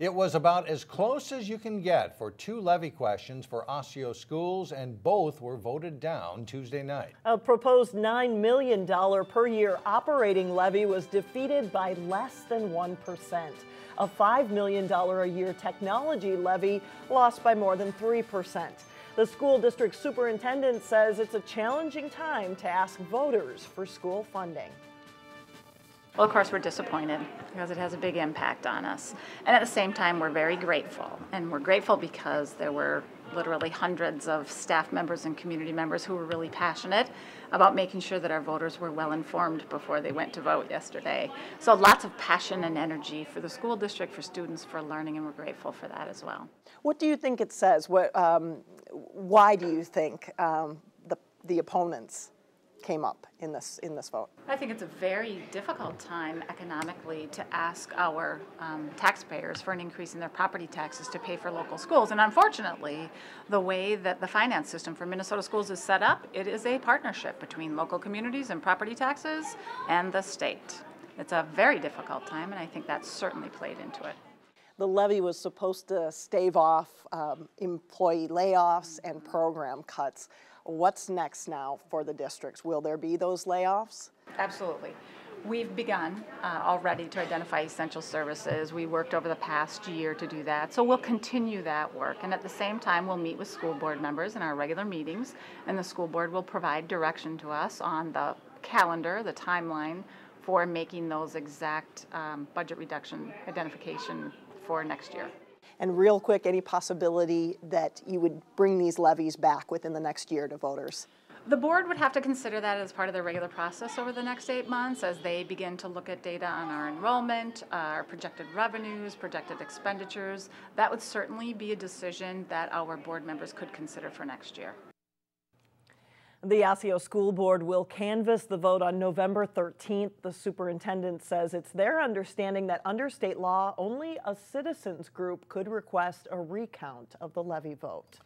It was about as close as you can get for two levy questions for Osseo schools, and both were voted down Tuesday night. A proposed $9 million per year operating levy was defeated by less than 1%. A $5 million a year technology levy lost by more than 3%. The school district superintendent says it's a challenging time to ask voters for school funding. Well, of course, we're disappointed because it has a big impact on us. And at the same time, we're very grateful. And we're grateful because there were literally hundreds of staff members and community members who were really passionate about making sure that our voters were well informed before they went to vote yesterday. So lots of passion and energy for the school district, for students, for learning, and we're grateful for that as well. What do you think it says? Why do you think the opponents came up in this vote? I think it's a very difficult time economically to ask our taxpayers for an increase in their property taxes to pay for local schools. And unfortunately, the way that the finance system for Minnesota schools is set up, it is a partnership between local communities and property taxes and the state. It's a very difficult time, and I think that certainly played into it. The levy was supposed to stave off employee layoffs and program cuts. What's next now for the districts? Will there be those layoffs? Absolutely. We've begun already to identify essential services. We worked over the past year to do that, so we'll continue that work. And at the same time, we'll meet with school board members in our regular meetings, and the school board will provide direction to us on the calendar, the timeline for making those exact budget reduction identification for next year. And real quick, any possibility that you would bring these levies back within the next year to voters? The board would have to consider that as part of their regular process over the next 8 months as they begin to look at data on our enrollment, our projected revenues, projected expenditures. That would certainly be a decision that our board members could consider for next year. The Osseo School Board will canvass the vote on November 13th. The superintendent says it's their understanding that under state law, only a citizens group could request a recount of the levy vote.